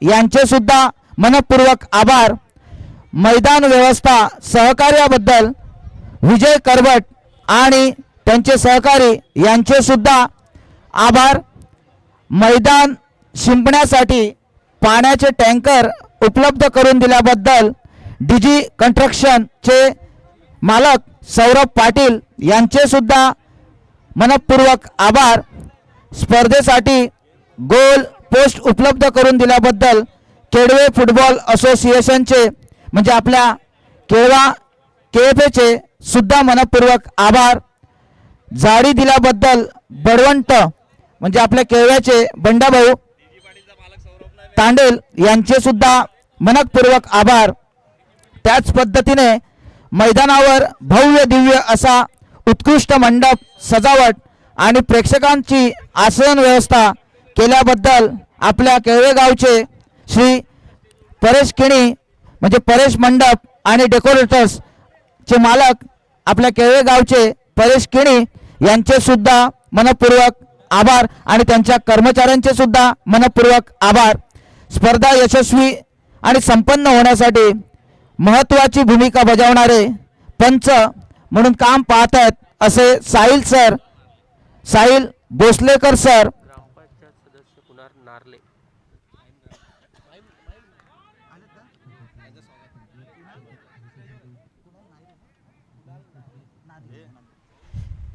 यांचे सुद्धा मनपूर्वक आभार। मैदान व्यवस्था सहकार्याबद्दल विजय करबट आणि त्यांचे सहकारी यांचे सुद्धा आभार। मैदान शिंपण्यासाठी पाण्याचे टँकर उपलब्ध करून दिल्याबद्दल डीजी कंस्ट्रक्शनचे मालक सौरभ पाटील यांचे सुद्धा मनपूर्वक आभार। स्पर्धेसाठी गोल पोस्ट उपलब्ध करून दिल्याबद्दल केळवे फुटबॉल असोसिएशनचे म्हणजे आपल्या केळवा KFAचे सुद्धा मनपूर्वक आभार। जाळी दिल्याबद्दल बळवंत म्हणजे आपल्या केळव्याचे बंडाभाऊ तांडेल यांचे सुद्धा मनपूर्वक आभार। त्याच पद्धतीने मैदानावर भव्य दिव्य असा उत्कृष्ट मंडप सजावट आणि प्रेक्षकांची आसन व्यवस्था केल्याबद्दल आपल्या केळवे गावचे श्री परेश किणी म्हणजे परेश मंडप आणि डेकोरेटर्स चे मालक आपल्या केळवे गावचे परेश किणी यांचे सुद्धा मनपूर्वक आभार आणि त्यांच्या कर्मचाऱ्यांचे सुद्धा मनपूर्वक आभार। स्पर्धा यशस्वी आणि संपन्न होण्यासाठी महत्त्वाची भूमिका बजावणारे पंच म्हणून काम पाहत आहेत असे साहिल भोसलेकर सर, ग्रामपंचायत सदस्य कुणाल नारले,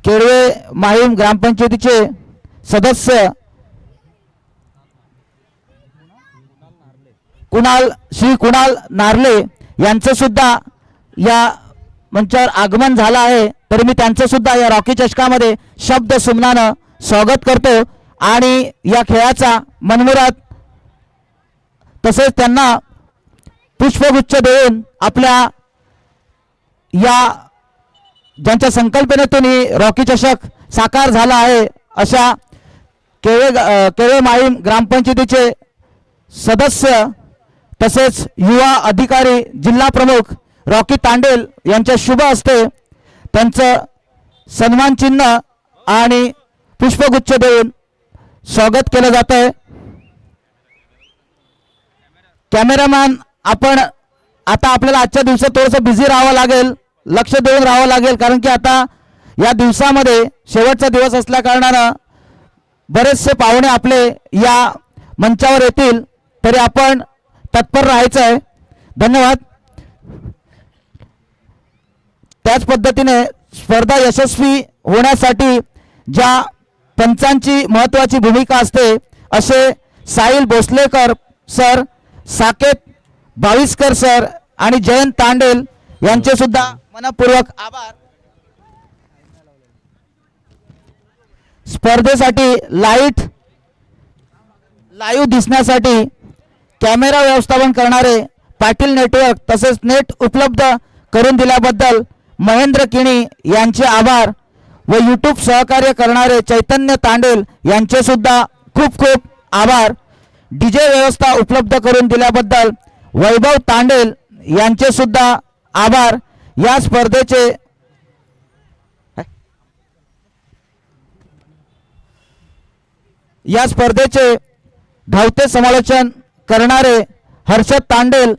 केळवे माहीम ग्रामपंचायतीचे सदस्य कुणाल नारले यांचं सुद्धा या मंचावर आगमन झालं आहे, तर मी त्यांचं सुद्धा या रॉकी चषकामध्ये शब्द सुमनानं स्वागत करतो आणि या खेळाचा मनमुराद तसेच त्यांना पुष्पगुच्छ देऊन आपल्या या ज्यांच्या संकल्पनेतून ही रॉकी चषक साकार झाला आहे अशा केळवे माहीम ग्रामपंचायतीचे सदस्य तसेच युवा अधिकारी जिल्हा प्रमुख रॉकी तांडेल यांच्या शुभ हस्ते त्यांचं सन्मान चिन्ह आणि पुष्पगुच्छ देऊन स्वागत केलं जात आहे। कॅमेरामॅन आपण आता आपल्याला आजच्या दिवसात थोडंसं बिझी राहावं लागेल, लक्ष देऊन राहावं लागेल, कारण की आता या दिवसामध्ये शेवटचा दिवस असल्या कारणानं बरेचसे पाहुणे आपले या मंचावर येतील, तरी आपण तत्पर राहायचं आहे। धन्यवाद। त्याच पद्धतीने स्पर्धा यशस्वी होण्यासाठी ज्या पंचांची महत्त्वाची भूमिका असते असे साहिल भोसलेकर सर, साकेत भाविस्कर सर आणि जयंत तांडेल यांचे सुद्धा मनपूर्वक आभार। स्पर्धेसाठी लाईव्ह दिसण्यासाठी कॅमेरा व्यवस्थापन करणारे पाटील नेटवर्क तसेच नेट उपलब्ध करून दिल्याबद्दल महेंद्र किणी यांचे आभार व यूट्यूब सहकार्य करणारे चैतन्य तांडेल यांचे सुद्धा खूप खूप आभार। डीजे व्यवस्था उपलब्ध करून दिल्याबद्दल वैभव तांडेल यांचे सुद्धा आभार। या स्पर्धेचे धावते समालोचन करणारे हर्षद तांडेल,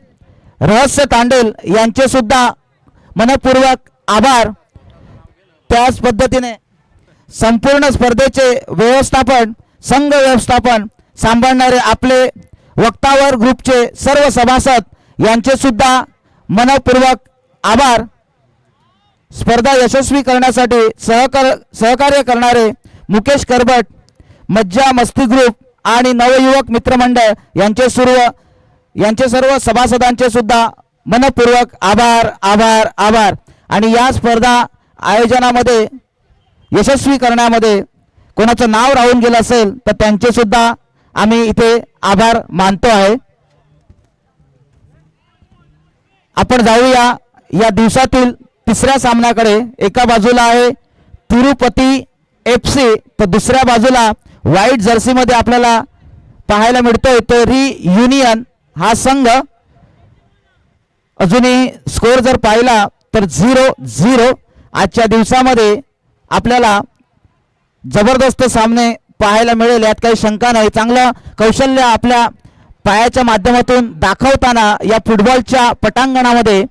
रहस्य तांडेल यांचे सुद्धा मनपूर्वक आभार। त्याच पद्धतीने संपूर्ण स्पर्धेचे व्यवस्थापन संघ व्यवस्थापन सांभाळणारे आपले वक्तावर ग्रुपचे सर्व सभासद यांचे सुद्धा मनपूर्वक आभार। स्पर्धा यशस्वी करण्यासाठी सहकार्य करणारे मुकेश करबट, मज्जा मस्ती ग्रुप आणि नवयुवक मित्रमंडळ यांचे सर्व सभासदांचे सुद्धा मनपूर्वक आभार आभार आभार। आणि या स्पर्धा आयोजनामध्ये यशस्वी करण्यामध्ये कोणाचं नाव राहून गेलं असेल तर त्यांचे सुद्धा आम्ही इथे आभार मानतो आहे। आपण जाऊया या दिवसातील तिसऱ्या सामन्याकडे। एका बाजूला आहे तिरुपती FC तर दुसऱ्या बाजूला व्हाईट जर्सी मध्ये आपल्याला पाहायला मिळतोय तो रियुनियन हा संघ। अजूनही स्कोर जर पाहिला तर 0-0 आजच्या दिवसामध्ये आपल्याला जबरदस्त सामने पाहायला मिळेल, यात काही शंका नाही। चांगलं कौशल्य आपल्या पायाच्या माध्यमातून दाखवताना या फुटबॉलच्या पटांगणामध्ये,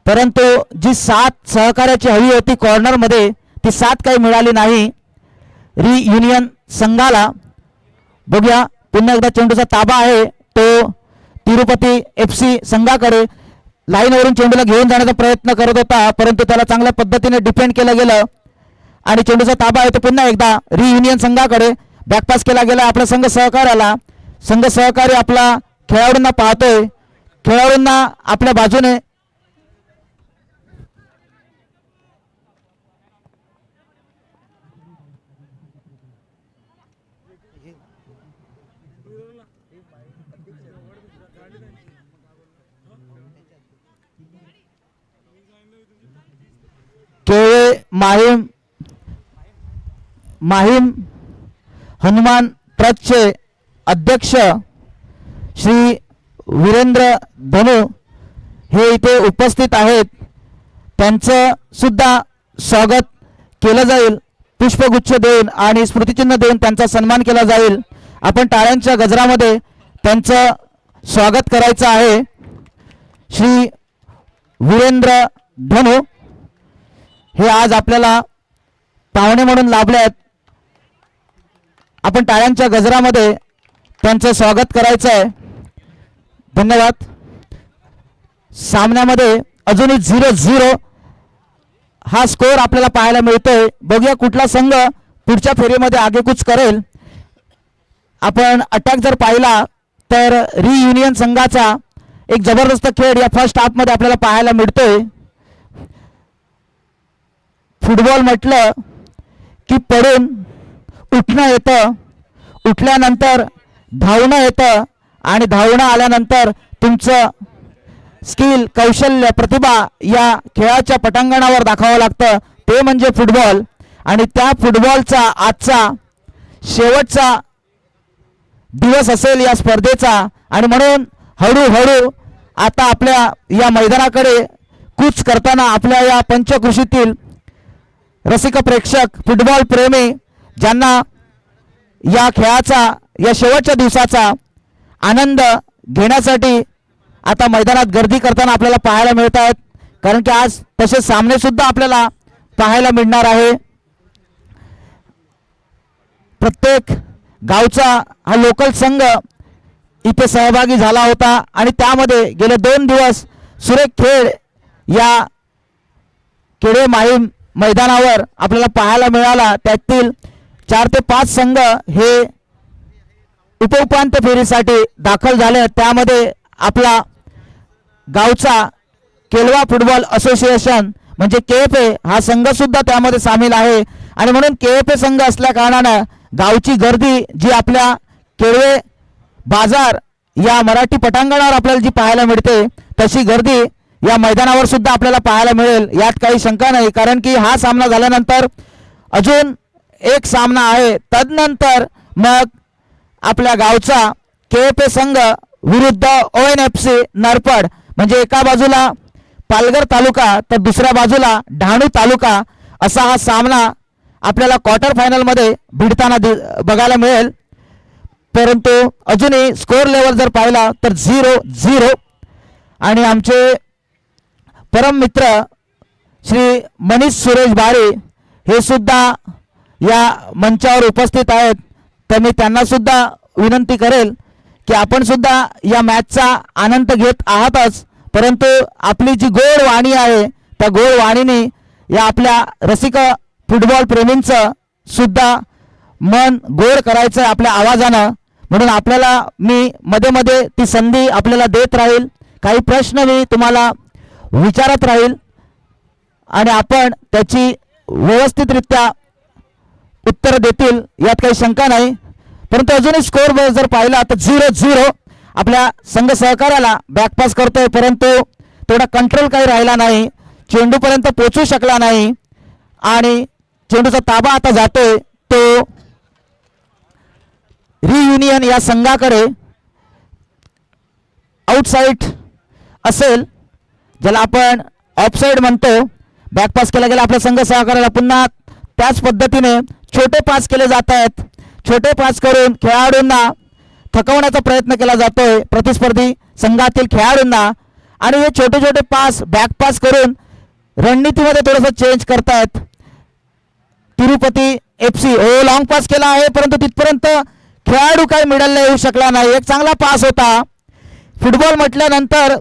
परंतु जी साथ सहकार्याची हवी होती कॉर्नरमध्ये ती साथ काही मिळाली नाही रियुनियन संघाला. बघूया पुन्हा एकदा चेंडूचा ताबा आहे तो तिरुपती FC संघाकडे. लाईनवरून चेंडूला घेऊन जाण्याचा प्रयत्न करत होता, परंतु त्याला चांगल्या पद्धतीने डिफेंड केलं गेलं आणि चेंडूचा ताबा आहे तो पुन्हा एकदा रियुनियन संघाकडे. बॅकपास केला गेला आपला संघ सहकार्याला. संघ सहकारी आपला खेळाडूंना पाहतोय, खेळाडूंना आपल्या बाजूने केळे माहीम हनुमान ट्रस्टचे अध्यक्ष श्री वीरेंद्र धनु हे इथे उपस्थित आहेत. त्यांचं सुद्धा स्वागत केलं जाईल. पुष्पगुच्छ देऊन आणि स्मृतिचिन्ह देऊन त्यांचा सन्मान केला जाईल. आपण टाळ्यांच्या गजरामध्ये त्यांचं स्वागत करायचं आहे. श्री वीरेंद्र धनु हे आज आपल्याला पाहुणे म्हणून लाभले आहेत. आपण टाळ्यांच्या गजरामध्ये त्यांचं स्वागत करायचं आहे. धन्यवाद. सामन्यामध्ये अजूनही 0-0 हा स्कोर आपल्याला पाहायला मिळतोय. बघूया कुठला संघ पुढच्या फेरीमध्ये आगेकूच करेल. आपण अटॅक जर पाहिला तर रियुनियन संघाचा एक जबरदस्त खेळ या फर्स्ट हाफमध्ये आपल्याला पाहायला मिळतोय. फुटबॉल म्हटलं की पडून उठणं येतं, उठल्यानंतर धावणं येतं आणि धावणं आल्यानंतर तुमचं स्किल, कौशल्य, प्रतिभा या खेळाच्या पटांगणावर दाखवावं लागतं. ते म्हणजे फुटबॉल. आणि त्या फुटबॉलचा आजचा शेवटचा दिवस असेल या स्पर्धेचा. आणि म्हणून हळूहळू आता आपल्या या मैदानाकडे कूच करताना आपल्या या पंचकृषीतील रसिक प्रेक्षक, फुटबॉल प्रेमी ज्यांना या खेळाचा, या शेवटच्या दिवसाचा आनंद घेण्यासाठी आता मैदानात गर्दी करताना आपल्याला पाहायला मिळत आहेत. कारण की आज तसे सामने सुद्धा आपल्याला पाहायला मिळणार आहे. प्रत्येक गावचा हा लोकल संघ इथे सहभागी झाला होता आणि त्यामध्ये गेले 2 दिवस सुरेख खेळ या केळे माहीम मैदानावर आपल्याला पाहायला मिळाला. त्यातील 4 ते 5 संघ हे उपउपांत्य फेरीसाठी दाखल झाले. त्यामध्ये आपला गावचा केलवा फुटबॉल असोसिएशन म्हणजे KFA हा संघ सुद्धा त्यामध्ये सामील आहे. आणि म्हणून KFA संघ असल्या कारणानं गावची गर्दी जी आपल्या केळवे बाजार या मराठी पटांगणावर आपल्याला जी पाहायला मिळते तशी गर्दी या मैदानावर सुद्धा आपल्याला पाहायला मिळेल, यात काही शंका नाही. कारण की हा सामना झाल्यानंतर अजून एक सामना आहे. तदनंतर मग आपल्या गावचा KFA संघ विरुद्ध ONFC नरपड, म्हणजे एका बाजूला पालघर तालुका तर दुसऱ्या बाजूला डहाणू तालुका असा हा सामना आपल्याला क्वार्टर फायनलमध्ये भिडताना बघायला मिळेल. परंतु अजूनही स्कोर लेवल जर पाहिला तर 0-0. आणि आमचे परम मित्र श्री मनीष सुरेश बारे हे सुद्धा या मंचावर उपस्थित आहेत. तर मी त्यांना सुद्धा विनंती करेल की आपण सुद्धा या मॅचचा आनंद घेत आहातच, परंतु आपली जी गोड वाणी आहे त्या गोड वाणीने या आपल्या रसिक फुटबॉल प्रेमींचं सुद्धा मन गोड करायचं आहे आपल्या आवाजानं. म्हणून आपल्याला मी मध्ये मध्ये ती संधी आपल्याला देत राहील. काही प्रश्न मी तुम्हाला विचारत राहील आणि आपण त्याची व्यवस्थितरित्या उत्तर देतील, यात काही शंका नाही. परंतु अजूनही स्कोर जर पाहिला तर 0-0 आपल्या संघ सहकार्याला बॅकपास करतोय, परंतु तेवढा कंट्रोल काही राहिला नाही, चेंडूपर्यंत पोहोचू शकला नाही आणि चेंडूचा ताबा आता जातोय तो रियुनियन या संघाकडे. आउटसाइड असेल, ज्याला आपण ऑफसाइड म्हणतो. बॅकपास केला गेला आपला संघ सहकार्याला. पुन्हा त्याच पद्धतीने छोटे पास केले जात आहेत. छोटे पास करून खेळाडूंना थकवण्याचा प्रयत्न केला जातोय प्रतिस्पर्धी संघातील खेळाडूंना आणि हे छोटे छोटे पास बॅक पास करून रणनीतीमध्ये थोडंसं चेंज करतायत तिरुपती FC. हो लॉंग पास केला आहे परंतु तिथपर्यंत खेळाडू काही मिडलला येऊ शकला नाही. एक चांगला पास होता. फुटबॉल म्हटल्यानंतर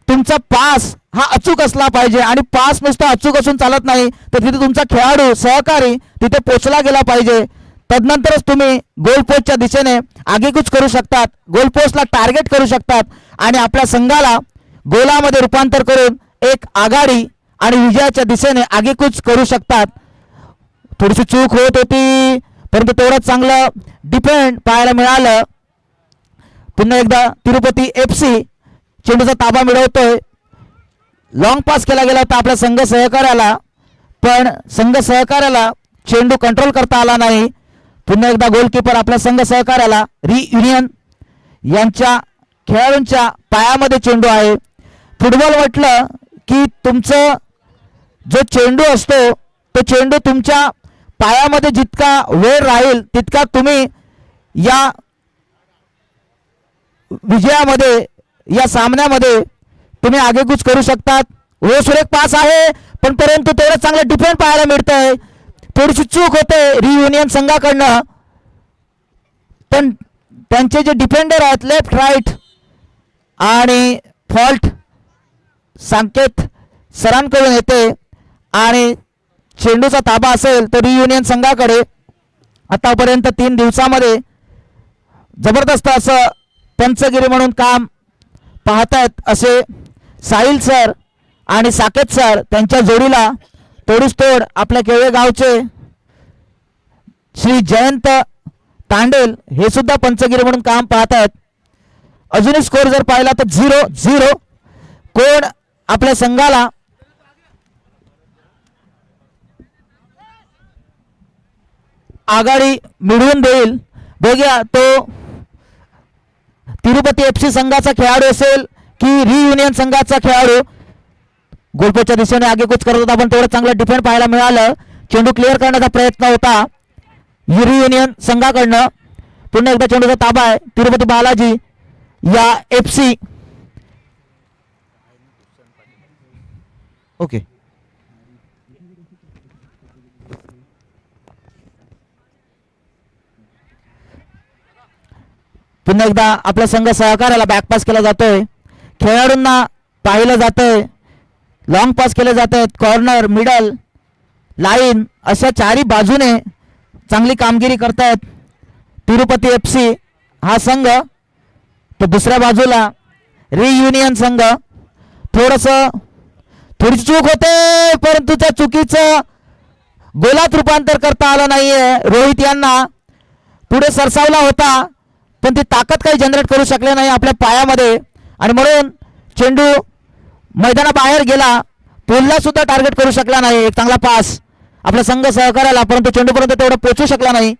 तुमचा पास हा अचूक असला पाहिजे आणि पास नुसता अचूक असून चालत नाही तर तिथे तुमचा खेळाडू सहकारी तिथे पोचला गेला पाहिजे. तदनंतरच तुम्ही गोल पोस्टच्या दिशेने आगेकूच करू शकतात, गोल पोस्टला टार्गेट करू शकतात आणि आपल्या संघाला गोलामध्ये रूपांतर करून एक आघाडी आणि विजयाच्या दिशेने आगेकूच करू शकतात. थोडीशी चूक होत होती परंतु तेवढंच चांगलं डिफेंड पाहायला मिळालं. पुन्हा एकदा तिरुपती FC चेंडूचा ताबा मिळवतोय. लॉंग पास केला गेला होता आपल्या संघ सहकार्याला पण संघ सहकार्याला चेंडू कंट्रोल करता आला नाही. पुन्हा एकदा गोलकीपर आपल्या संघ सहकार्याला रियुनियन यांच्या खेळाडूंच्या पायामध्ये चेंडू आहे. फुटबॉल म्हटलं की तुमचं जो चेंडू असतो तो चेंडू तुमच्या पायामध्ये जितका वेळ राहील तितका तुम्ही या विजयामध्ये या सामन्यामध्ये तुम्ही आगेकूच करू शकतात. हो सुरेख पास आहे पण परंतु तेवढं चांगलं डिफेंड पाहायला मिळतंय. थोडीशी चूक होते रियुनियन संघाकडनं पण त्यांचे जे डिफेंडर आहेत लेफ्ट राईट आणि फॉल्ट संकेत सरांकडून येते आणि चेंडूचा ताबा असेल तर रियुनियन संघाकडे. आतापर्यंत 3 दिवसामध्ये जबरदस्त असं पंचगिरी म्हणून काम पाहतायत असे साहिल सर आणि साकेत सर. त्यांच्या जोडीला तोडीस तोड आपल्या केळवे गावचे श्री जयंत तांडेल हे सुद्धा पंचगिरी म्हणून काम पाहतायत. अजूनही स्कोर जर पाहिला तर 0-0. कोण आपल्या संघाला आघाडी मिळवून देईल बघूया. तो तिरुपती FC संघाचा खेळाडू असेल की रियुनियन संघाचा खेळाडू. गोलपोस्टच्या दिशेने आगेकूच करत होता पण तेवढं चांगलं डिफेंड पाहायला मिळालं. चेंडू क्लिअर करण्याचा प्रयत्न होता रियुनियन संघाकडनं. पुन्हा एकदा चेंडूचा ताबा आहे तिरुपती बालाजी या FC. ओके पुन्हा एकदा आपला संघ सहकार्याला बॅकपास केला जातोय. खेळाडूंना पाहिलं जातंय, लॉंग पास केले जात आहेत, कॉर्नर मिडल लाईन अशा चारी बाजूने चांगली कामगिरी करतायत तिरुपती FC हा संघ. तर दुसऱ्या बाजूला रियुनियन संघ. थोडी चूक होते परंतु त्या चुकीचं गोलात रूपांतर करता आलं नाहीये. रोहित यांना पुढे सरसावला होता पण ती ताकद काही जनरेट करू शकले नाही आपल्या पायामध्ये आणि म्हणून चेंडू मैदानाबाहेर गेला. पोलला सुद्धा टार्गेट करू शकला नाही. एक चांगला पास आपला संघ सहकार्याला परंतु चेंडूपर्यंत तेवढं पोहोचू शकला नाही.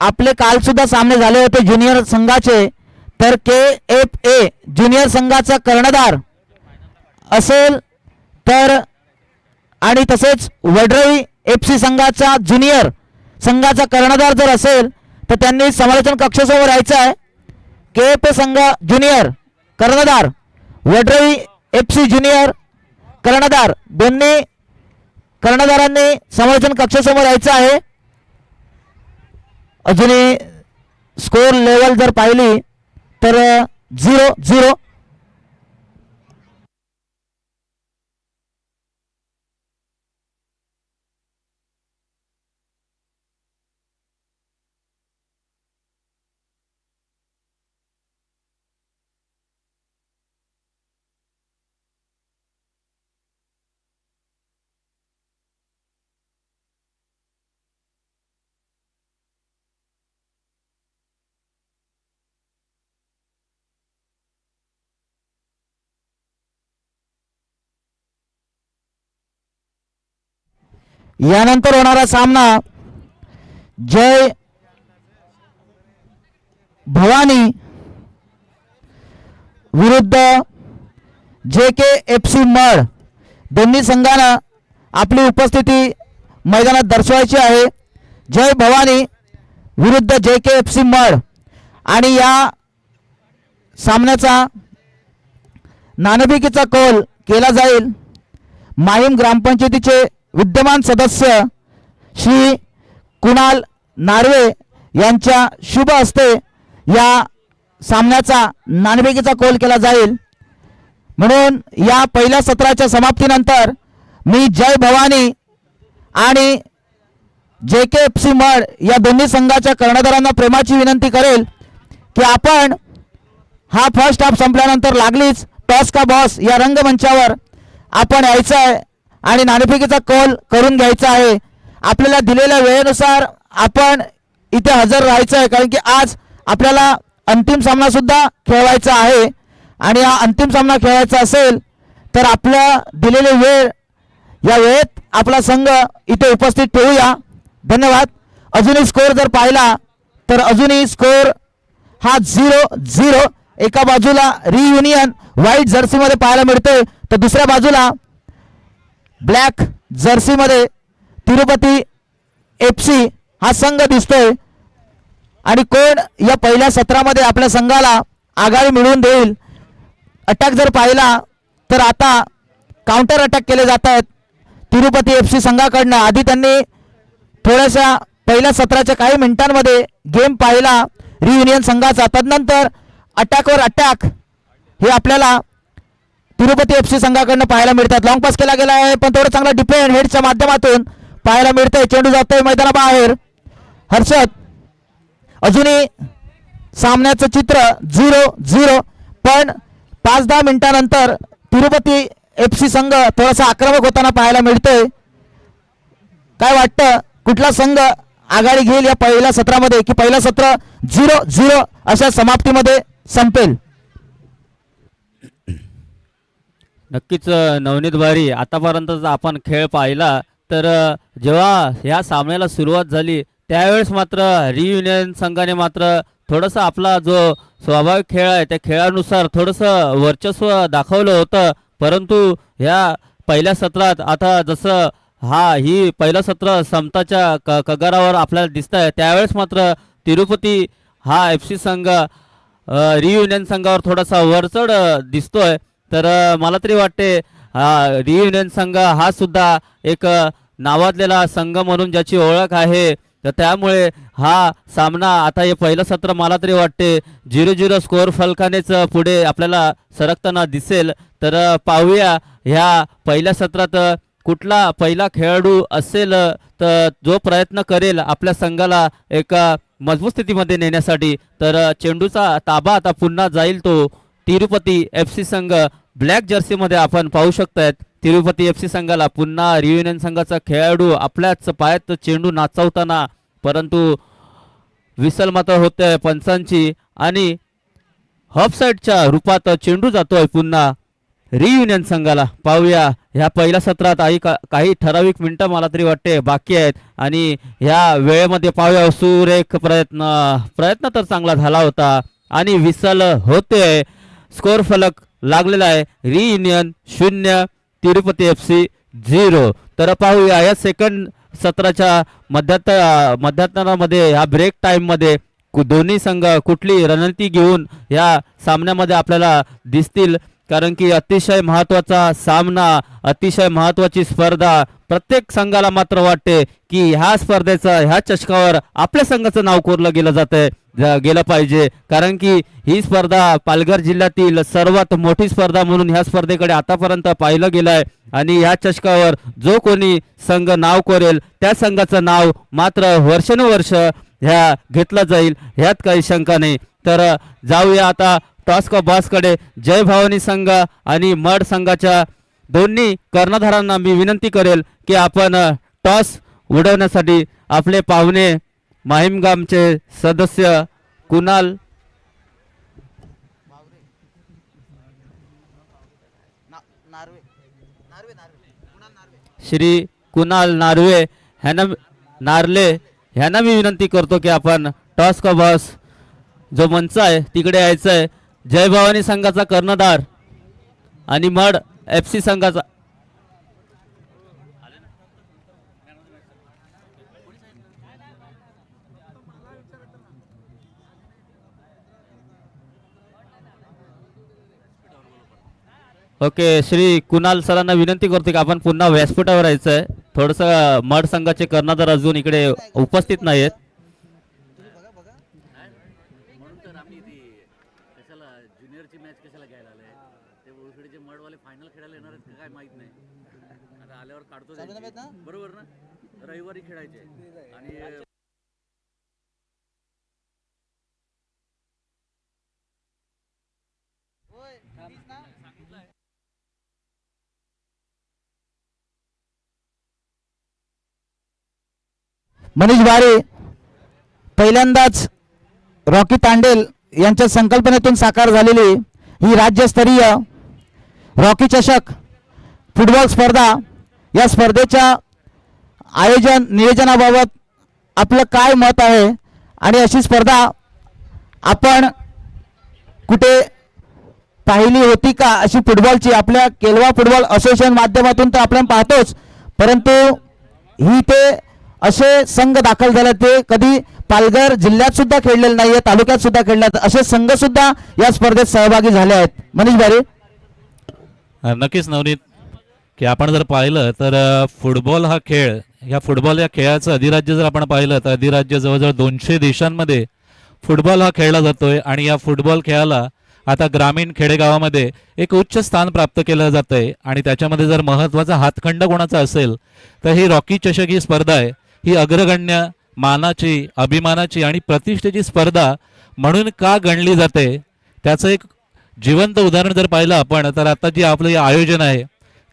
आपले काल सुद्धा सामने झाले होते ज्युनियर संघाचे. तर KFA ज्युनियर संघाचा कर्णधार असेल तर आणि तसेच वडरई FC संघाचा ज्युनियर संघाचा कर्णधार जर असेल तर त्यांनी समालोचन कक्षासमोर यायचं आहे. KFA संघ ज्युनियर कर्णधार, वडरई FC ज्युनियर कर्णधार, दोन्ही कर्णधारांनी समालोचन कक्षासमोर यायचं आहे. अजूनही स्कोर लेवल जर पाहिली तर 0-0. यानंतर होणारा सामना जय भवानी विरुद्ध JKFC मड दोन्ही संघांना आपली उपस्थिती मैदानात दर्शवायची आहे. जय भवानी विरुद्ध JKFC मड आणि या सामन्याचा नाणेफेकीचा कौल केला जाईल. माहीम ग्रामपंचायतीचे विद्यमान सदस्य श्री कुणाल नार्वे यांच्या शुभ हस्ते या सामन्याचा नाणेफेकीचा कौल केला जाईल. म्हणून या पहिल्या सत्राच्या समाप्तीनंतर मी जय भवानी आणि JKFC मड या दोन्ही संघाच्या कर्णधारांना प्रेमाची विनंती करेल की आपण हा फर्स्ट हाफ संपल्यानंतर लागलीच टॉस का बॉस या रंगमंचावर आपण यायचं आहे आणि नाणेफेकीचा कौल करून घ्यायचा आहे. आपल्याला दिलेल्या वेळेनुसार आपण इथे हजर राहायचं आहे, कारण की आज आपल्याला अंतिम सामना सुद्धा खेळवायचा आहे आणि हा अंतिम सामना खेळायचा असेल तर आपल्या दिलेली वेळ या वेळेत आपला संघ इथे उपस्थित ठेवूया. धन्यवाद. अजूनही स्कोअर जर पाहिला तर अजूनही स्कोअर हा 0-0 एका बाजूला रियुनियन व्हाईट जर्सीमध्ये पाहायला मिळतोय तर दुसऱ्या बाजूला ब्लॅक जर्सीमध्ये तिरुपती FC हा संघ दिसतोय. आणि कोण या पहिल्या सत्रामध्ये आपल्या संघाला आघाडी मिळवून देईल. अटॅक जर पाहिला तर आता काउंटर अटॅक केले जात आहेत तिरुपती FC संघाकडनं. आधी त्यांनी थोड्याशा पहिल्या सत्राच्या काही मिनिटांमध्ये गेम पाहिला रियुनियन संघाचा, तदनंतर अटॅकवर अटॅक हे आपल्याला तिरुपती FC संघाकडनं पाहायला मिळतात. लॉंग पास केला गेला आहे पण थोडं चांगला डिफेंड हेडच्या माध्यमातून पाहायला मिळतंय. चेंडू जातोय मैदानाबाहेर. हर्षद, अजूनही सामन्याचं चित्र 0-0 पण 5-10 मिनिटांनंतर तिरुपती FC संघ थोडासा आक्रमक होताना पाहायला मिळतोय. काय वाटतं कुठला संघ आघाडी घेईल या पहिल्या सत्रामध्ये की पहिलं सत्र 0-0 अशा समाप्तीमध्ये संपेल? नक्कीच नवनीत भारी. आतापर्यंत आपण खेळ पाहिला तर जेव्हा ह्या सामन्याला सुरुवात झाली त्यावेळेस मात्र रियुनियन संघाने मात्र थोडंसं आपला जो स्वाभाविक खेळ आहे त्या खेळानुसार थोडंसं वर्चस्व दाखवलं होतं. परंतु ह्या पहिल्या सत्रात आता जसं ही पहिलं सत्र समताच्या कगारावर आपल्याला दिसत आहे त्यावेळेस मात्र तिरुपती हा FC संघ रियुनियन संघावर थोडासा वरचढ दिसतोय. तर मला तरी वाटते रियुनियन संघ हा सुद्धा एक नावाजलेला संघ म्हणून ज्याची ओळख आहे. तर त्यामुळे हा सामना आता हे पहिलं सत्र मला तरी वाटते 0-0 स्कोअर फलकानेच पुढे आपल्याला सरकताना दिसेल. तर पाहूया ह्या पहिल्या सत्रात कुठला पहिला खेळाडू असेल तर जो प्रयत्न करेल आपल्या संघाला एका मजबूत स्थितीमध्ये नेण्यासाठी. तर चेंडूचा ताबा आता पुन्हा जाईल तो तिरुपती FC संघ ब्लॅक जर्सीमध्ये आपण पाहू शकतायत. तिरुपती FC संघाला पुन्हा रियुनियन संघाचा खेळाडू आपल्याच पायात चेंडू नाचवताना, परंतु विसल मात्र होते पंचांची आणि हॉफ साईडच्या रूपात चेंडू जातोय पुन्हा रियुनियन संघाला. पाहूया ह्या पहिल्या सत्रात काही ठराविक मिनिटं मला तरी वाटते बाकी आहेत आणि ह्या वेळेमध्ये पाहूया सुरेख प्रयत्न तर चांगला झाला होता आणि विसल होते. स्कोअर फलक लागलेला आहे रियुनियन 0 तिरुपती FC 0. तर पाहूया या सेकंड सत्राच्या मध्यातरामध्ये ह्या ब्रेक टाइममध्ये दोन्ही संघ कुठली रणनीती घेऊन या सामन्यामध्ये आपल्याला दिसतील. कारण की अतिशय महत्त्वाचा सामना, अतिशय महत्त्वाची स्पर्धा. प्रत्येक संघाला मात्र वाटते की ह्या स्पर्धेचं ह्या चषकावर आपल्या संघाचं नाव कोरलं गेलं पाहिजे. कारण की ही स्पर्धा पालघर जिल्ह्यातील सर्वात मोठी स्पर्धा म्हणून ह्या स्पर्धेकडे आतापर्यंत पाहिलं गेलं आहे आणि ह्या चषकावर जो कोणी संघ नाव कोरेल त्या संघाचं नाव मात्र वर्षानुवर्ष ह्या घेतलं जाईल, ह्यात काही शंका नाही. तर जाऊया आता टॉस का बॉसकडे. जय भवानी संघ आणि मड संघाच्या दोन्ही कर्णधारांना मी विनंती करेल की आपण टॉस उडवण्यासाठी आपले पाहुणे माहीमगामचे सदस्य कुणाल श्री कुणाल नार्वे ह्यांना मी विनंती करतो की आपण टॉस का बॉस जो मंच आहे तिकडे यायचं आहे जय भवानी संघाचा कर्णधार आणि मड FC संघाचा ओके, श्री कुणाल सरांना विनंती करतो की आपण पुन्हा व्यासपीठावर यायचं आहे. थोडंसं मड संघाचे कर्णधार अजून इकडे उपस्थित नाहीत. म्हणून तर आम्ही ती कशाला ज्युनियरची मॅच कशाला घ्यायला आले. ते ओळखीचे मडवाले फायनल खेळायला येणार आहेत का काय माहित नाही. आता आल्यावर काढतो त्यांची. बरोबर ना, रविवारी खेळायचे आणि मनीष बारे पहिल्यांदाच रॉकी तांडेल यांच्या संकल्पनेतून साकार झालेली ही राज्यस्तरीय रॉकी चषक फुटबॉल स्पर्धा, या स्पर्धेच्या आयोजन नियोजनाबाबत आपलं काय मत आहे आणि अशी स्पर्धा आपण कुठे पाहिली होती का? अशी फुटबॉलची आपल्या केलवा फुटबॉल असोसिएशन माध्यमातून तर आपण पाहतोच, परंतु ही ते असे संघ दाखल झाले ते कधी पालघर जिल्ह्यात सुद्धा खेळलेले नाहीये, तालुक्यात सुद्धा खेळले असे संघ सुद्धा या स्पर्धेत सहभागी झाले आहेत. मनीष बारे. नक्कीच नवनीत, की आपण जर पाहिलं तर फुटबॉल हा खेळ, या फुटबॉल या खेळाचं अधिराज्य जर आपण पाहिलं तर अधिराज्य जवळजवळ 200 देशांमध्ये फुटबॉल हा खेळला जातोय आणि या फुटबॉल खेळाला आता ग्रामीण खेडेगावामध्ये एक उच्च स्थान प्राप्त केलं जात आहे. आणि त्याच्यामध्ये जर महत्त्वाचा हातखंड कोणाचा असेल तर ही रॉकी चषक ही स्पर्धा आहे. ही अग्रगण्य मानाची, अभिमानाची आणि प्रतिष्ठेची स्पर्धा म्हणून का गणली जाते त्याचं एक जिवंत उदाहरण जर पाहिलं आपण तर आता जे आपलं आयोजन आहे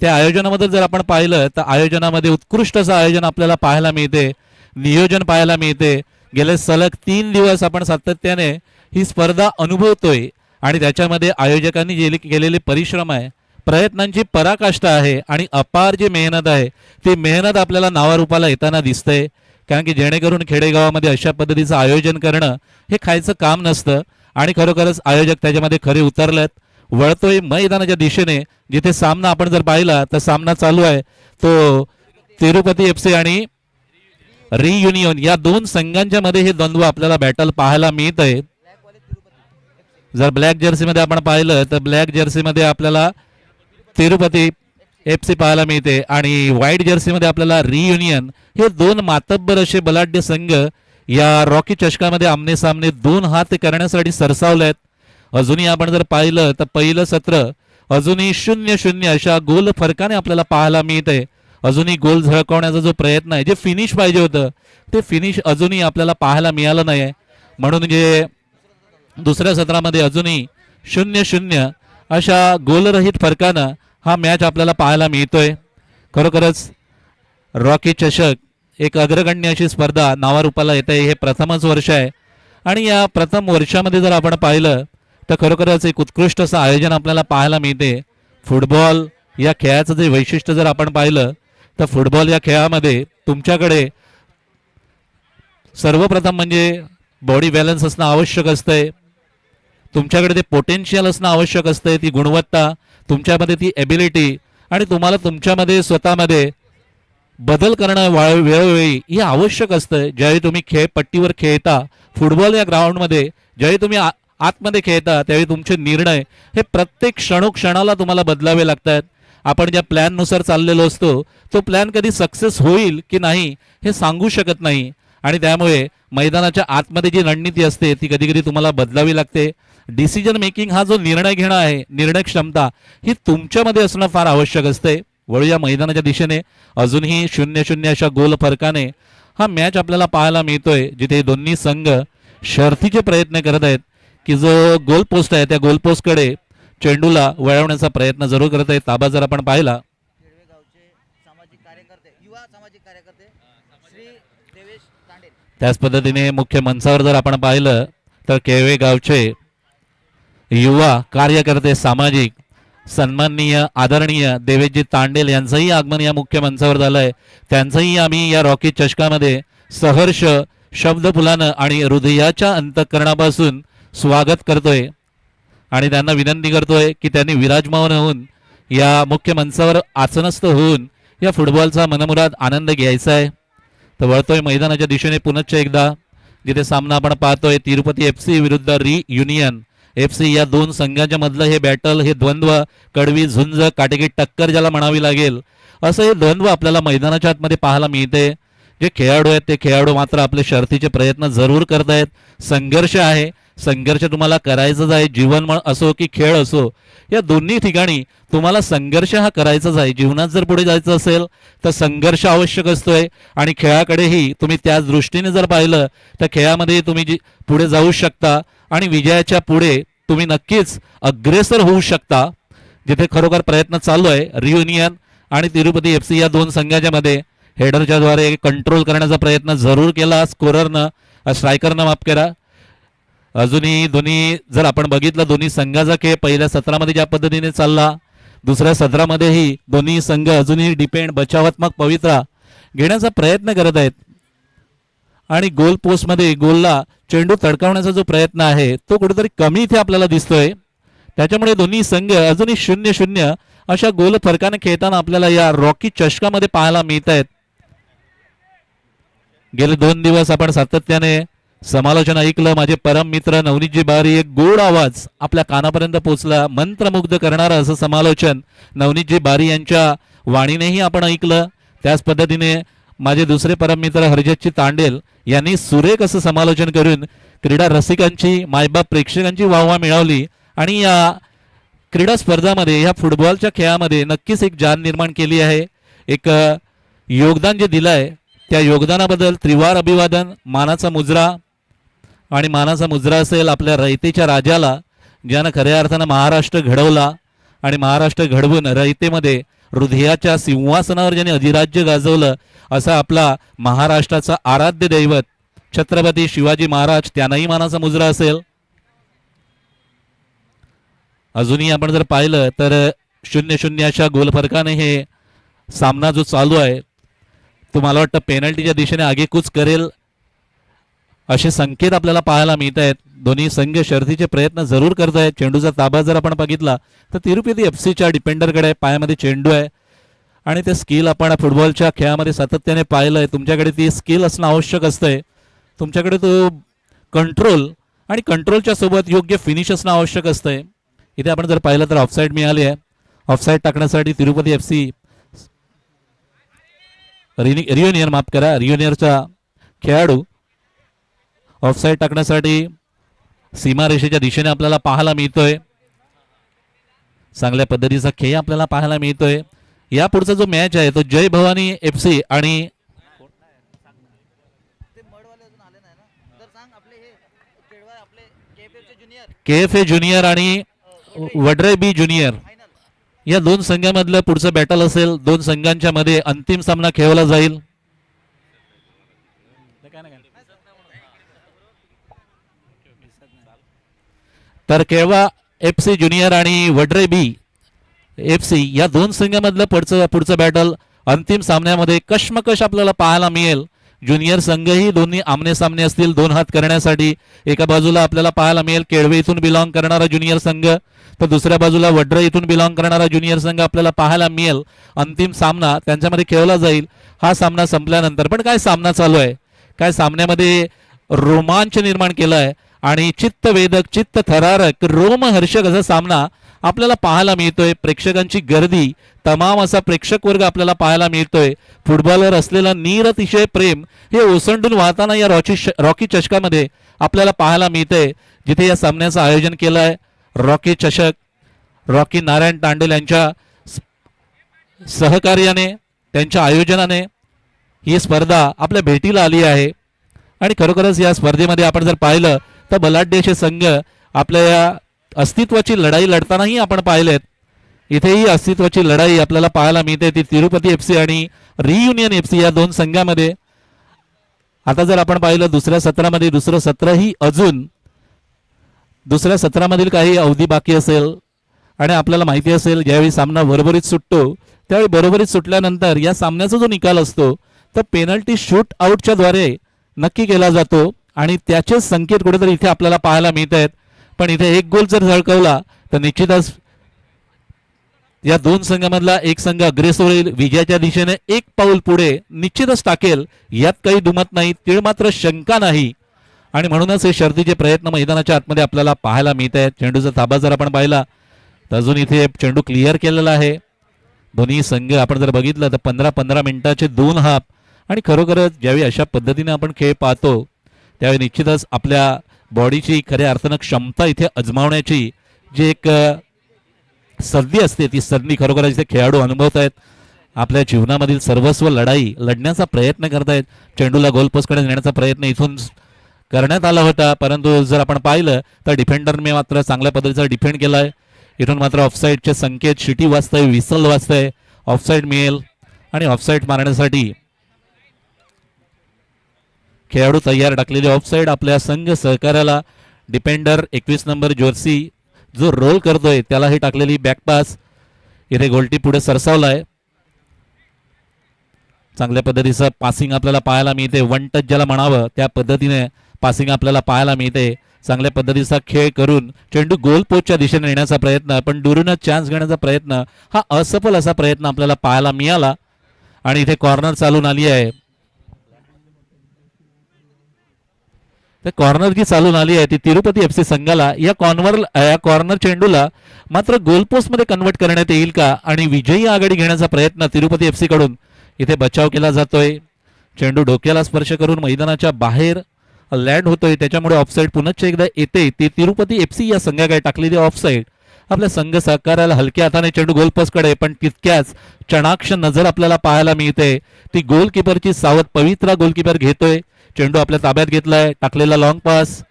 त्या आयोजनामध्ये जर आपण पाहिलं तर आयोजनामध्ये उत्कृष्ट असं आयोजन आपल्याला पाहायला मिळते, नियोजन पाहायला मिळते. गेले सलग 3 दिवस आपण सातत्याने ही स्पर्धा अनुभवतोय आणि त्याच्यामध्ये आयोजकांनी केलेले परिश्रम आहे, प्रयत्नांची पराकाष्ठा आहे आणि अपार जी मेहनत आहे ती मेहनत आपल्याला नावारूपाला येताना दिसते. कारण की जेणेकरून खेडेगावामध्ये अशा पद्धतीचं आयोजन करणं हे खायचं काम नसतं आणि खरोखरच आयोजक त्याच्यामध्ये खरे उतरलेत. वळतोय मैदानाच्या दिशेने, जिथे सामना आपण जर पाहिला तर सामना चालू आहे तो तिरुपती FC आणि रियुनियन या 2 संघांच्या मध्ये हे द्वंद्व आपल्याला बॅटल पाहायला मिळत आहे. जर ब्लॅक जर्सी मध्ये आपण पाहिलं तर ब्लॅक जर्सी मध्ये आपल्याला तिरुपती FC पाहायला मिळते आणि व्हाईट जर्सी मध्ये आपल्याला रियुनियन, हे 2 मातब्बर असे बलाढ्य संघ या रॉकी चषकामध्ये आमने सामने 2 हात करण्यासाठी सरसावलेत. अजूनही आपण जर पाहिलं तर पहिलं सत्र अजूनही 0-0 अशा गोल फरकाने आपल्याला पाहायला मिळते. अजूनही गोल झळकवण्याचा जो प्रयत्न आहे, जे फिनिश पाहिजे होतं ते फिनिश अजूनही आपल्याला पाहायला मिळालं नाही आहे. म्हणून जे दुसऱ्या सत्रामध्ये अजूनही 0-0 अशा गोलरहित फरकानं हा मॅच आपल्याला पाहायला मिळतोय. खरोखरच रॉकी चषक एक अग्रगण्य अशी स्पर्धा नावारूपाला येत आहे. हे प्रथमच वर्ष आहे आणि या प्रथम वर्षामध्ये जर आपण पाहिलं तर खरोखरच एक उत्कृष्ट असं आयोजन आपल्याला पाहायला मिळते. फुटबॉल या खेळाचं जे वैशिष्ट्य जर आपण पाहिलं तर फुटबॉल या खेळामध्ये तुमच्याकडे सर्वप्रथम म्हणजे बॉडी बॅलन्स असणं आवश्यक असतंय, तुमच्याकडे ते पोटेन्शियल असणं आवश्यक असतंय, ती गुणवत्ता, तुमच्यामध्ये ती एबिलिटी आणि तुम्हाला तुमच्यामध्ये स्वतःमध्ये बदल करणं वेळोवेळी हे आवश्यक असतं. ज्यावेळी तुम्ही खेळपट्टीवर खेळता, फुटबॉल या ग्राउंडमध्ये ज्यावेळी तुम्ही आतमध्ये खेळता त्यावेळी तुमचे निर्णय हे प्रत्येक क्षणोक्षणाला तुम्हाला बदलावे लागतात. आपण ज्या प्लॅननुसार चाललेलो असतो तो प्लॅन कधी सक्सेस होईल की नाही हे सांगू शकत नाही आणि त्यामुळे मैदानाच्या आतमध्ये जी रणनीती असते ती कधी कधी तुम्हाला बदलावी लागते. डिसिजन मेकिंग हा जो निर्णय घेणं आहे, निर्णय क्षमता ही तुमच्यामध्ये असणं फार आवश्यक असते. वळूया मैदानाच्या दिशेने. अजूनही 0-0 अशा गोल फरकाने हा मॅच आपल्याला पाहायला मिळतोय, जिथे दोन्ही संघ शर्थीचे प्रयत्न करत आहेत की जो गोल पोस्ट आहे त्या गोल पोस्टकडे चेंडूला वळवण्याचा प्रयत्न जरूर करत आहेत. ताबा जर आपण पाहिला त्याच पद्धतीने मुख्य मंचावर जर आपण पाहिलं तर केळवे गावचे युवा कार्यकर्ते, सामाजिक सन्माननीय आदरणीय देवेशजी तांडेल यांचंही आगमन या मुख्य मंचावर झालंय. त्यांचंही आम्ही या रॉकी चषकामध्ये सहर्ष शब्दफुलानं आणि हृदयाच्या अंतःकरणापासून स्वागत करतोय. आणि त्यांना विनंती करतोय की त्यांनी विराजमान होऊन या मुख्य मंचावर आसनस्थ होऊन या फुटबॉलचा मनमुराद आनंद घ्यायचा आहे. तर वळतोय मैदानाच्या दिशेने पुनश्च एकदा, जिथे सामना आपण पाहतोय तिरुपती FC विरुद्ध रियुनियन FC या दोन संघांच्या मधलं हे बॅटल, हे द्वंद्व, कडवी झुंज, काटेकी टक्कर ज्याला म्हणावी लागेल, असं हे द्वंद्व आपल्याला मैदानाच्या आतमध्ये पाहायला मिळते. जे खेळाडू आहेत ते खेळाडू मात्र आपले शर्थीचे प्रयत्न जरूर करतायत. संघर्ष आहे, संघर्ष तुम्हाला करायचाच आहे. जीवन असो की खेळ असो, या दोन्ही ठिकाणी तुम्हाला संघर्ष हा करायचाच आहे. जीवनात जर पुढे जायचं असेल तर संघर्ष आवश्यक असतोय आणि खेळाकडेही तुम्ही त्याच दृष्टीने जर पाहिलं तर खेळामध्ये तुम्ही पुढे जाऊ शकता आणि विजयाच्या पुढे तुम्ही नक्कीच अग्रेसर होऊ शकता. जिथे खरोखर प्रयत्न चालू आहे रियुनियन आणि तिरुपती FC या दोन संघाच्या मध्ये हेडरच्या द्वारे कंट्रोल करण्याचा प्रयत्न जरूर केला स्कोररनं, स्ट्रायकरनं माफ करा. अजूनही दोन्ही जर आपण बघितलं दोन्ही संघाचा खेळ पहिल्या सत्रामध्ये ज्या पद्धतीने चालला, दुसऱ्या सत्रामध्येही दोन्ही संघ अजूनही डिपेंड बचावात्मक पवित्रा घेण्याचा प्रयत्न करत आहेत आणि गोल पोस्टमध्ये गोलला चेंडू तडकावण्याचा जो प्रयत्न आहे तो कुठेतरी कमी इथे आपल्याला दिसतोय. त्याच्यामुळे दोन्ही संघ अजूनही 0-0 अशा गोल फरकाने खेळताना आपल्याला या रॉकी चषकामध्ये पाहायला मिळत आहेत. गेले 2 दिवस आपण सातत्याने समालोचन ऐकलं. माझे परम मित्र नवनीतजी बारी, एक गोड आवाज आपल्या कानापर्यंत पोहोचला, मंत्रमुग्ध करणारं असं समालोचन नवनीतजी बारी यांच्या वाणीनेही आपण ऐकलं. त्याच पद्धतीने माझे दुसरे परम मित्र हरजतजी तांडेल यांनी सुरेख असं समालोचन करून क्रीडा रसिकांची, मायबाप प्रेक्षकांची वाहवा मिळवली आणि या क्रीडा स्पर्धामध्ये, या फुटबॉलच्या खेळामध्ये नक्कीच एक जान निर्माण केली आहे. एक योगदान जे दिलं आहे त्या योगदानाबद्दल त्रिवार अभिवादन. मानाचा मुजरा, आणि मानाचा मुजरा असेल आपल्या रयतेच्या राजाला, ज्यानं खऱ्या अर्थानं महाराष्ट्र घडवला आणि महाराष्ट्र घडवून रयतेमध्ये हृदयाच्या सिंहासनावर ज्याने अधिराज्य गाजवलं, असा आपला महाराष्ट्राचा आराध्य दैवत छत्रपती शिवाजी महाराज, त्यांनाही मानाचा मुजरा असेल. अजूनही आपण जर पाहिलं तर 0-0 अशा गोलफरकाने हे सामना जो चालू आहे तो मला वाटतं पेनल्टीच्या दिशेने आगेकूच करेल असे संकेत आपल्याला पाहायला मिळत आहेत. दोन्ही संघ शर्थीचे प्रयत्न जरूर करत आहेत. चेंडूचा ताबा जर आपण बघितला तर तिरुपती FCच्या डिपेंडरकडे पायामध्ये चेंडू आहे आणि ते स्किल आपण फुटबॉलच्या खेळामध्ये सातत्याने पाहिलंय. तुमच्याकडे ती स्किल असणं आवश्यक असतंय, तुमच्याकडे तो कंट्रोल आणि कंट्रोलच्या सोबत योग्य फिनिश असणं आवश्यक असतंय. इथे आपण जर पाहिलं तर ऑफसाईड मिळाली आहे. ऑफसाईड टाकण्यासाठी तिरुपती FC रियुनियन माफ करा, रियुनियनचा खेळाडू ऑफसाईड टाकण्यासाठी सीमारेषेच्या दिशेने आपल्याला पाहायला मिळतोय. चांगल्या पद्धतीचा खेळ आपल्याला पाहायला मिळतोय. या पुढचा जो मॅच आहे तो जय भवानी FC आणि KFA ज्युनियर आणि वडरे बी ज्युनियर या दोन संघांमधलं पुढचं बॅटल असेल. दोन संघांच्या मध्ये अंतिम सामना खेळवला जाईल. तर केळवा FC ज्युनियर आणि वडरे बी FC या दोन संघांमधलं पुढचं बॅटल अंतिम सामन्यामध्ये कश्मकश आपल्याला पाहायला मिळेल. ज्युनियर संघही दोन्ही आमने सामने असतील 2 हात करण्यासाठी. एका बाजूला आपल्याला पाहायला मिळेल केळवे इथून बिलॉंग करणारा ज्युनियर संघ, तर दुसऱ्या बाजूला वडरे इथून बिलॉंग करणारा ज्युनियर संघ आपल्याला पाहायला मिळेल. अंतिम सामना त्यांच्यामध्ये खेळला जाईल. हा सामना संपल्यानंतर पण काय सामना चालू आहे, काय सामन्यामध्ये रोमांच निर्माण केलाय आणि चित्तवेधक, चित्तथरारक, रोमहर्षक असा सामना आपल्याला पाहायला मिळतोय. प्रेक्षकांची गर्दी, तमाम असा प्रेक्षक वर्ग आपल्याला पाहायला मिळतोय. फुटबॉलवर असलेला निरतिशय प्रेम हे ओसंडून वाहताना या रॉकी चषकामध्ये आपल्याला पाहायला मिळतंय. जिथे या सामन्याचं आयोजन केलं आहे रॉकी चषक, रॉकी नारायण तांडेल यांच्या सहकार्याने, त्यांच्या आयोजनाने ही स्पर्धा आपल्या भेटीला आली आहे. आणि खरोखरच या स्पर्धेमध्ये आपण जर पाहिलं तर बलाढ्य असे संघ आपल्या या अस्तित्वाची लढाई लढतानाही आपण पाहिलेत. इथेही अस्तित्वाची लढाई आपल्याला पाहायला मिळते ती तिरुपती FC आणि रियुनियन FC या दोन संघामध्ये. आता जर आपण पाहिलं दुसऱ्या सत्रामध्ये, दुसरं सत्रही अजून दुसऱ्या सत्रामधील काही अवधी बाकी असेल आणि आपल्याला माहिती असेल ज्यावेळी सामना बरोबरीत सुटतो त्यावेळी बरोबरीत सुटल्यानंतर या सामन्याचा जो निकाल असतो तो पेनल्टी शूट आउटच्या द्वारे नक्की केला जातो आणि त्याचे संकेत कुठेतरी इथे आपल्याला पाहायला मिळत आहेत. पण इथे एक गोल जर झळकवला तर निश्चितच या दोन संघामधला एक संघ अग्रेसर होईल, विजयाच्या दिशेने एक पाऊल पुढे निश्चितच टाकेल, यात काही दुमत नाही, तीळ मात्र शंका नाही. आणि म्हणूनच हे शर्तीचे प्रयत्न मैदानाच्या आतमध्ये आपल्याला पाहायला मिळत आहेत. चेंडूचा ताबा जर आपण पाहिला तर अजून इथे चेंडू क्लिअर केलेला आहे. दोन्ही संघ आपण जर बघितलं तर 15-15 मिनिटाचे 2 हाफ. आणि खरोखरच ज्यावेळी अशा पद्धतीने आपण खेळ पाहतो त्यावेळी निश्चितच आपल्या बॉडीची खऱ्या अर्थानं क्षमता इथे अजमावण्याची जी एक संधी असते ती संधी खरोखरच इथे खेळाडू अनुभवत आहेत. आपल्या जीवनामधील सर्वस्व लढाई लढण्याचा प्रयत्न करतायत. चेंडूला गोलपोस्टकडे नेण्याचा प्रयत्न इथून करण्यात आला होता, परंतु जर आपण पाहिलं तर डिफेंडरने मात्र चांगल्या पद्धतीचा डिफेंड केलाय. इथून मात्र ऑफसाईडचे संकेत शिटी वाजतंय, विसल वाजतंय, ऑफसाईड मिळेल आणि ऑफसाईड मारण्यासाठी खेळाडू तयार. टाकलेली ऑफसाईड आपल्या संघ सहकार्याला डिफेंडर 21 नंबर जर्सी जो रोल करतोय त्याला ही टाकलेली बॅकपास. इथे गोलटी पुढे सरसावलाय. चांगल्या पद्धतीचं पासिंग आपल्याला पाहायला मिळते. वन टच ज्याला म्हणावं त्या पद्धतीने पासिंग आपल्याला पाहायला मिळते. चांगल्या पद्धतीचा खेळ करून चेंडू गोल पोस्टच्या दिशेने नेण्याचा प्रयत्न, पण दुरूनच चान्स घेण्याचा प्रयत्न, हा असफल असा प्रयत्न आपल्याला पाहायला मिळाला. आणि इथे कॉर्नर चालून आली आहे. तर कॉर्नर जी चालून आली आहे ती तिरुपती FC संघाला या कॉर्नर चेंडूला मात्र गोलपोस्ट मध्ये कन्वर्ट करण्यात येईल का आणि विजयी आघाडी घेण्याचा प्रयत्न तिरुपती FC कडून इथे बचाव केला जातोय. चेंडू डोक्याला स्पर्श करून मैदानाच्या बाहेर लँड होतोय, त्याच्यामुळे ऑफसाईड पुन्हा एकदा येते. ती तिरुपती FC या संघाकडे टाकलेली ऑफसाईड आपल्या संघ सहकार्याला हलक्या हाताने चेंडू गोलपोस्टकडे, पण तितक्याच चणाक्ष नजर आपल्याला पाहायला मिळते. ती गोलकीपरची सावध पवित्रा गोलकीपर घेतोय. चेंडू आपल्या ताब्यात घेतलाय. टाकलेला लॉंग पास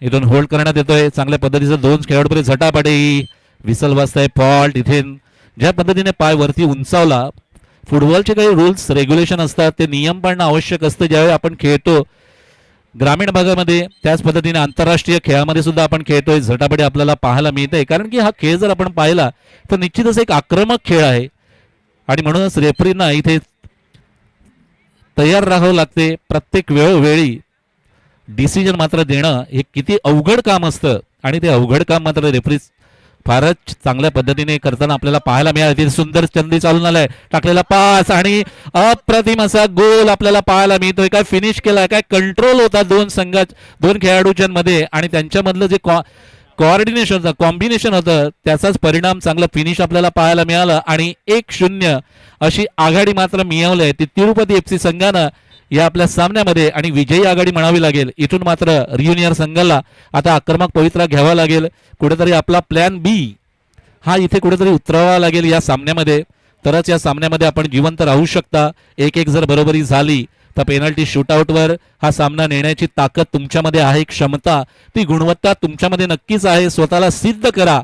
इथून होल्ड करण्यात येतोय. चांगल्या पद्धतीचं 2 खेळाडूपरी झटापटी, विसल वाजताय, फॉल्ट. इथे ज्या पद्धतीने पाय वरती उंचावला, फुटबॉलचे काही रूल्स रेग्युलेशन असतात, ते नियम पाळणं आवश्यक असतं ज्यावेळी आपण खेळतो ग्रामीण भागामध्ये. त्याच पद्धतीने आंतरराष्ट्रीय खेळामध्ये सुद्धा आपण खेळतोय. झटापटी आपल्याला पाहायला मिळते, कारण की हा खेळ जर आपण पाहिला तर निश्चितच एक आक्रमक खेळ आहे आणि म्हणूनच रेफरींना इथे तयार राहावं लागते. प्रत्येक वेळोवेळी डिसिजन मात्र देणं हे किती अवघड काम असतं आणि ते अवघड काम मात्र रेफरी फारच चांगल्या पद्धतीने करताना आपल्याला पाहायला मिळाले. सुंदर संधी चालून आलाय, टाकलेला पास आणि अप्रतिम असा गोल आपल्याला पाहायला मिळतोय. काय फिनिश केलाय, काय कंट्रोल होता दोन खेळाडूंमध्ये आणि त्यांच्यामधलं जे कोऑर्डिनेशन होतं, कॉम्बिनेशन होतं, त्याचाच परिणाम चांगला फिनिश आपल्याला पाहायला मिळाला आणि 1-0 अशी आघाडी मात्र मिळवली ती तिरुपती FC संघानं या आपल्या सामन्यामध्ये आणि विजयी आघाडी म्हणावी लागेल. इथून मात्र रियुनियर संघाला आता आक्रमक पवित्रा घ्यावा लागेल. कुठेतरी आपला प्लॅन B हा इथे कुठेतरी उतरावा लागेल या सामन्यामध्ये, तरच या सामन्यामध्ये आपण जिवंत राहू शकता. 1-1 जर बरोबरी झाली तर पेनल्टी शूटआउटवर हा सामना नेण्याची ताकद तुमच्यामध्ये आहे, क्षमता, ती गुणवत्ता तुमच्यामध्ये नक्कीच आहे. स्वतःला सिद्ध करा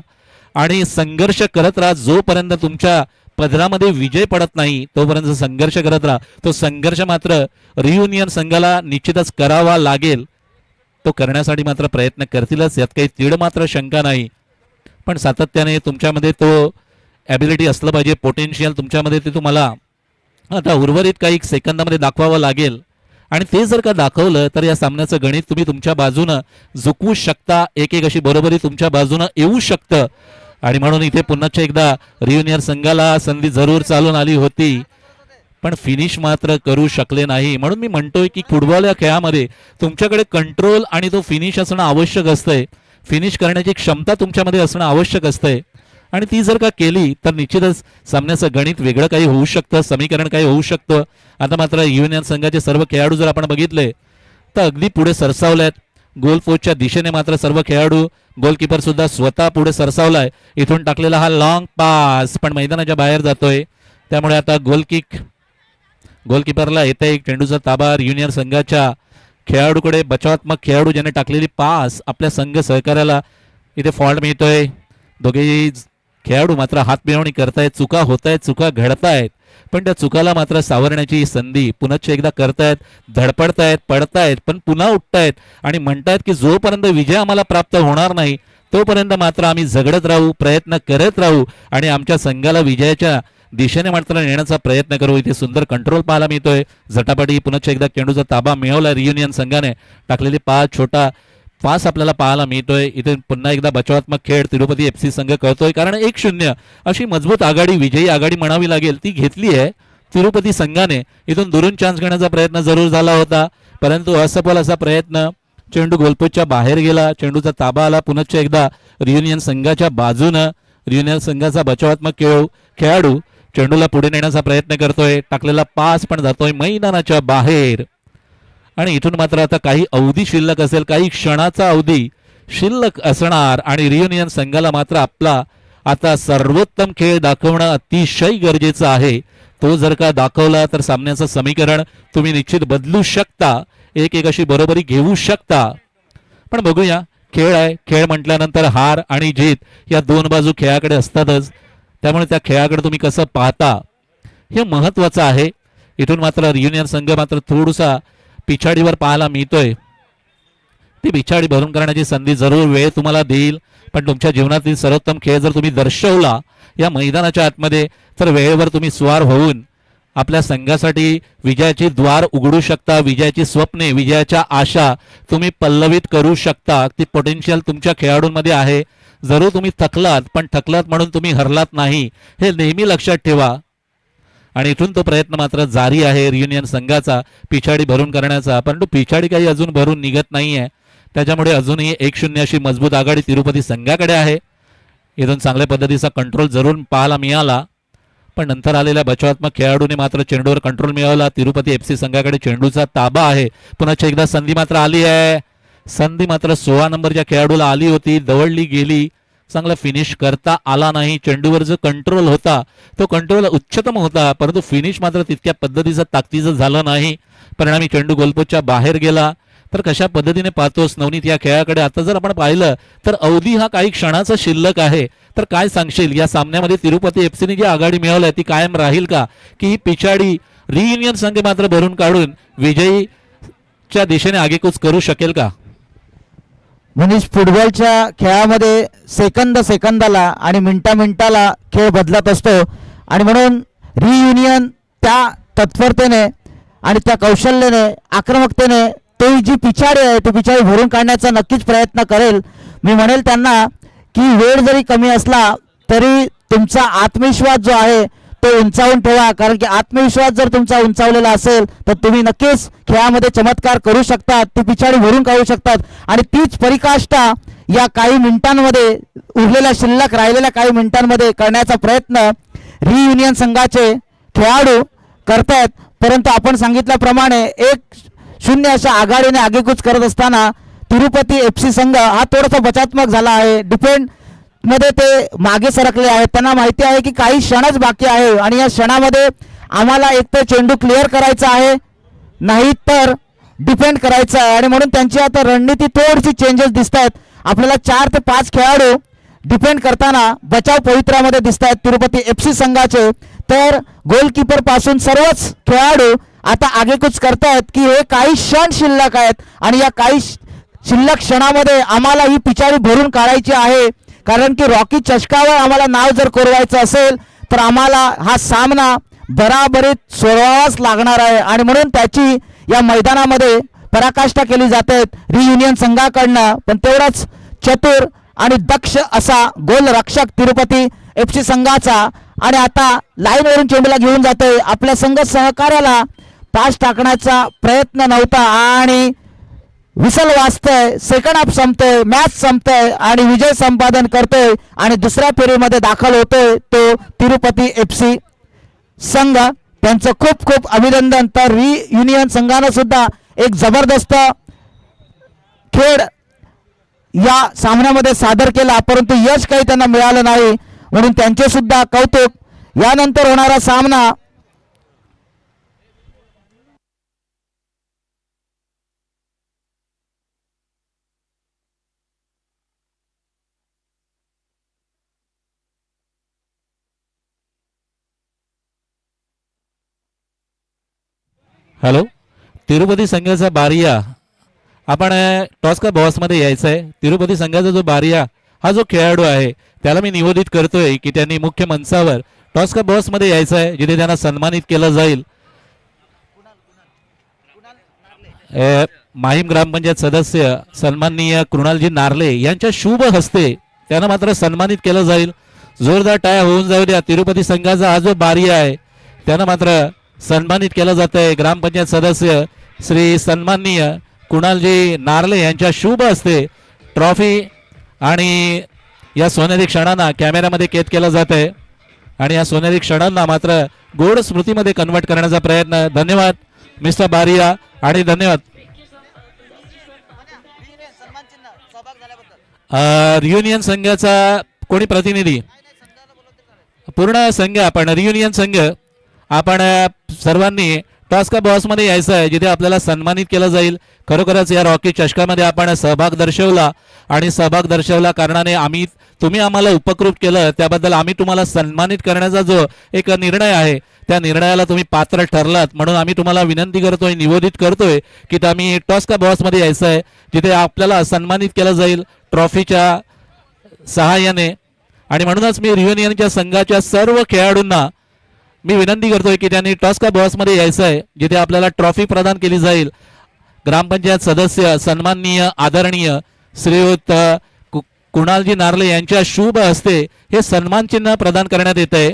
आणि संघर्ष करत राहा. जोपर्यंत तुमच्या पदरामध्ये विजय पडत नाही तोपर्यंत संघर्ष करत राहा. तो संघर्ष मात्र रियुनियन संघाला निश्चितच करावा लागेल. तो करण्यासाठी मात्र प्रयत्न करतीलच, यात काही तीळ मात्र शंका नाही. पण सातत्याने तुमच्यामध्ये तो ॲबिलिटी असलं पाहिजे, पोटेन्शियल तुमच्यामध्ये ते तुम्हाला आता उर्वरित काही सेकंदामध्ये दाखवावं लागेल आणि ते जर का दाखवलं तर या सामन्याचं गणित तुम्ही तुमच्या बाजूनं झुकवू शकता. 1-1 अशी बरोबरी तुमच्या बाजूनं येऊ शकतं आणि म्हणून इथे पुन्हा एकदा रियुनियर संघाला संधी जरूर चालून आली होती, पण फिनिश मात्र करू शकले नाही. म्हणून मी म्हणतोय की फुटबॉल या खेळामध्ये तुमच्याकडे कंट्रोल आणि तो फिनिश असणं आवश्यक असतंय. फिनिश करण्याची क्षमता तुमच्यामध्ये असणं आवश्यक असतंय आणि ती जर का केली तर निश्चितच सामन्याचं गणित वेगळं काही होऊ शकतं, समीकरण काही होऊ शकतं. आता मात्र युनियन संघाचे सर्व खेळाडू जर आपण बघितले तर अगदी पुढे सरसावलेत. गोल पोस्टच्या दिशेने मात्र सर्व खेळाडू, गोलकीपर सुद्धा स्वतः पुढे सरसावलाय. इथून टाकलेला हा लॉंग पास पण मैदानाच्या बाहेर जातोय, त्यामुळे आता गोलकीपरला येते एक चेंडूचा ताबा युनियन संघाच्या खेळाडूकडे. बचावात्मक खेळाडू ज्याने टाकलेली पास आपल्या संघ सहकार्याला इथे फॉल्ट मिळतोय. दोघेही खेळाडू मात्र हात मिळवणी करतायत, चुका होत आहेत, चुका घडतायत, पण त्या चुकाला मात्र सावरण्याची संधी पुन्हा एकदा करतायत. धडपडतायत, पडतायत, पण पुन्हा उठतायत आणि म्हणतायत की जोपर्यंत विजय आम्हाला प्राप्त होणार नाही तोपर्यंत मात्र आम्ही झगडत राहू, प्रयत्न करत राहू आणि आमच्या संघाला विजयाच्या दिशेने मात्र नेण्याचा प्रयत्न करू. इथे सुंदर कंट्रोल पाहायला मिळतोय. झटापटी पुन्हा एकदा चेंडूचा ताबा मिळवला रियुनियन संघाने. टाकलेली पास छोटा फास्ट आपल्याला पाहायला मिळतोय. इथे पुन्हा एकदा बचावात्मक खेळ तिरुपती FC संघ करतोय, कारण 1-0 अशी मजबूत आघाडी, विजयी आघाडी म्हणावी लागेल, ती घेतली आहे तिरुपती संघाने. इथून दुरून चान्स घेण्याचा प्रयत्न जरूर झाला होता, परंतु असफल असा प्रयत्न. चेंडू गोलपोस्टच्या बाहेर गेला, चेंडूचा ताबा आला पुनश्च एकदा रियुनियन संघाच्या बाजूनं. रियुनियन संघाचा बचावात्मक खेळाडू चेंडूला पुढे नेण्याचा प्रयत्न करतोय, टाकलेला पास पण जातोय मैदानाच्या बाहेर. आणि इथून मात्र आता काही अवधी शिल्लक असेल, काही क्षणाचा अवधी शिल्लक असणार आणि रियुनियन संघाला मात्र आपला आता सर्वोत्तम खेळ दाखवणं अतिशय गरजेचं आहे. तो जर का दाखवला तर सामन्याचं समीकरण तुम्ही निश्चित बदलू शकता, 1-1 अशी बरोबरी घेऊ शकता. पण बघूया, खेळ आहे, खेळ म्हटल्यानंतर हार आणि जीत या दोन बाजू खेळाकडे असतातच, त्यामुळे त्या खेळाकडे तुम्ही कसं पाहता हे महत्वाचं आहे. इथून मात्र रियुनियन संघ मात्र थोडासा पिछाडीवर पाहायला मिळतोय. ती पिछाडी भरून करण्याची संधी जरूर वेळ तुम्हाला देईल, पण तुमच्या जीवनातील सर्वोत्तम खेळ जर तुम्ही दर्शवला या मैदानाच्या आतमध्ये तर वेळेवर तुम्ही स्वार होऊन आपल्या संघासाठी विजयाची द्वार उघडू शकता. विजयाची स्वप्ने, विजयाच्या आशा तुम्ही पल्लवित करू शकता. ती पोटेन्शियल तुमच्या खेळाडूंमध्ये आहे. जरूर तुम्ही थकलात, पण थकलात म्हणून तुम्ही हरलात नाही, हे नेहमी लक्षात ठेवा. आणि इथून तो प्रयत्न मात्र जारी आहे रियुनियन संघाचा पिछाडी भरून करण्याचा, परंतु पिछाडी काही अजून भरून निघत नाहीये, त्याच्यामुळे अजूनही 1-0 अशी मजबूत आघाडी तिरुपती संघाकडे आहे. इथून चांगल्या पद्धतीचा कंट्रोल जरूर पाहायला मिळाला, पण नंतर आलेल्या बचावात्मक खेळाडूने मात्र चेंडूवर कंट्रोल मिळवला. तिरुपती FC संघाकडे चेंडूचा ताबा आहे. पुन्हा एकदा संधी मात्र आली आहे. संधी मात्र 16 नंबरच्या खेळाडूला आली होती, दवडली गेली, चांगला फिनिश करता आला नाही. चेंडूवर जो कंट्रोल होता तो कंट्रोल उच्चतम होता, परंतु फिनिश मात्र तितक्या पद्धतीचं ताकदीचं झालं नाही. परिणामी चेंडू गोलपोस्टच्या बाहेर गेला. तर कशा पद्धतीने पाहतोस नवनीत या खेळाकडे? आता जर आपण पाहिलं तर अवधी हा काही क्षणाचा शिल्लक आहे, तर काय सांगशील या सामन्यामध्ये तिरुपती FCने जी आघाडी मिळवली ती कायम राहील का, की ही पिछाडी रियुनियन संघ मात्र भरून काढून विजयीच्या दिशेने आगेकूच करू शकेल का? मनीष, फुटबॉलच्या खेळामध्ये सेकंद सेकंदाला आणि मिनिटाला खेळ बदलत असतो, आणि म्हणून रियुनियन त्या तत्परतेने आणि त्या कौशल्याने, आक्रमकतेने ती जी पिछाडी आहे ती पिछाडी भरून काढण्याचा नक्कीच प्रयत्न करेल. मी म्हणेल त्यांना की वेळ जरी कमी असला तरी तुमचा आत्मविश्वास जो आहे तो उंचावून ठेवा, कारण की आत्मविश्वास जर तुमचा उंचावलेला असेल तर तुम्ही नक्कीच खेळामध्ये चमत्कार करू शकतात, ती पिछाडी भरून काढू शकतात. आणि तीच परिकाष्ठा या काही मिनिटांमध्ये, उरलेल्या शिल्लक राहिलेल्या काही मिनिटांमध्ये करण्याचा प्रयत्न रियुनियन संघाचे खेळाडू करतायत. परंतु आपण सांगितल्याप्रमाणे 1-0 अशा आघाडीने आगेकूच करत असताना तिरुपती FC संघ हा थोडासा बचात्मक झाला आहे. डिफेंड मध्ये ते मागे सरकले आहेत. त्यांना माहिती आहे की काही क्षणच बाकी आहे आणि या क्षणामध्ये आम्हाला एक तर चेंडू क्लिअर करायचा आहे, नाही तर डिफेंड करायचं आहे. आणि म्हणून त्यांची आता रणनीती थोडीशी चेंजेस दिसत आहेत. आपल्याला 4 ते 5 खेळाडू डिफेंड करताना बचाव पवित्रामध्ये दिसत आहेत तिरुपती FC संघाचे. तर गोलकीपर पासून सर्वच खेळाडू आता आगेकूच करतायत की हे काही क्षण शिल्लक आहेत आणि या काही शिल्लक क्षणामध्ये आम्हाला ही पिछाडी भरून काढायची आहे, कारण की रॉकी चषकावर आम्हाला नाव जर कोरवायचं असेल तर आम्हाला हा सामना बराबरीत सोडवावाच लागणार आहे. आणि म्हणून त्याची या मैदानामध्ये पराकाष्ठा केली जाते रियुनियन संघाकडनं. पण तेवढाच चतुर आणि दक्ष असा गोलरक्षक तिरुपती FC संघाचा. आणि आता लाईनवरून चेंडूला घेऊन जातोय, आपल्या संघ सहकार्याला पास टाकण्याचा प्रयत्न नव्हता आणि विसल वाजतंय, सेकंड हाफ संपतोय, मॅच संपतोय आणि विजय संपादन करतोय आणि दुसऱ्या फेरीमध्ये दाखल होतोय तो तिरुपती FC संघ. त्यांचं खूप खूप अभिनंदन. तर रियुनियन संघानं सुद्धा एक जबरदस्त खेळ या सामन्यामध्ये सादर केला, परंतु यश काही त्यांना मिळालं नाही, म्हणून त्यांचे सुद्धा कौतुक. यानंतर होणारा सामना हॅलो, तिरुपती संघाचा बारिया, आपण टॉस का बॉसमध्ये यायचं आहे. तिरुपती संघाचा जो बारिया हा जो खेळाडू आहे त्याला मी निवेदित करतोय की त्यांनी मुख्य मंचावर टॉस का बॉसमध्ये यायचं आहे, जिथे त्यांना सन्मानित केलं जाईल. माहीम ग्रामपंचायत सदस्य सन्माननीय कृणालजी नार्ले यांच्या शुभ हस्ते त्यांना मात्र सन्मानित केलं जाईल. जोरदार टाळ्या होऊन जाऊ द्या. तिरुपती संघाचा हा जो बारी आहे त्यांना मात्र सन्मानित केलं जात आहे. ग्रामपंचायत सदस्य श्री सन्माननीय कुणालजी नार्ले यांच्या शुभ हस्ते ट्रॉफी आणि या सोनेरी क्षणांना कॅमेऱ्यामध्ये कैद केलं जात आहे आणि या सोनेरी क्षणांना मात्र गोड स्मृतीमध्ये कन्वर्ट करण्याचा प्रयत्न. धन्यवाद मिस्टर बारिया आणि धन्यवाद रियुनियन संघाचा कोणी प्रतिनिधी पूर्ण संघ आपण रियुनियन संघ आपण सर्वांनी टॉस्का बॉसमध्ये यायचं आहे जिथे आपल्याला सन्मानित केलं जाईल. खरोखरच या रॉकी चषकामध्ये आपण सहभाग दर्शवला आणि सहभाग दर्शवला कारणाने तुम्ही आम्हाला उपकृत केलं त्याबद्दल आम्ही तुम्हाला सन्मानित करण्याचा जो एक निर्णय आहे त्या निर्णयाला तुम्ही पात्र ठरलात म्हणून आम्ही तुम्हाला विनंती करतोय निवेदित करतोय की आम्ही टॉस्का बॉसमध्ये यायचं आहे जिथे आपल्याला सन्मानित केलं जाईल ट्रॉफीच्या सहाय्याने. आणि म्हणूनच मी रियुनियनच्या संघाच्या सर्व खेळाडूंना मी विनंती करतोय की त्यांनी टॉस्का बॉसमध्ये यायचं आहे जिथे आपल्याला ट्रॉफी प्रदान केली जाईल. ग्रामपंचायत सदस्य सन्माननीय आदरणीय श्रीयुत कुणालजी नार्ले यांच्या शुभ हस्ते हे सन्मान चिन्ह प्रदान करण्यात येत आहे.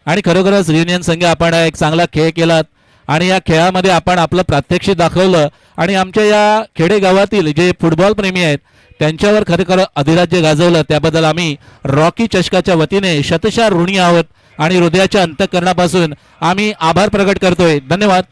आणि खरोखरच रियुनियन संघ आपण एक चांगला खेळ केलात आणि या खेळामध्ये आपण आपलं प्रात्यक्षिक दाखवलं आणि आमच्या या खेडेगावातील जे फुटबॉल प्रेमी आहेत त्यांच्यावर खरोखर अधिराज्य गाजवलं त्याबद्दल आम्ही रॉकी चषकाच्या वतीने शतशः ऋणी आहोत आणि हृदयाच्या अंतःकरणापासून आम्ही आभार प्रकट करतोय. धन्यवाद.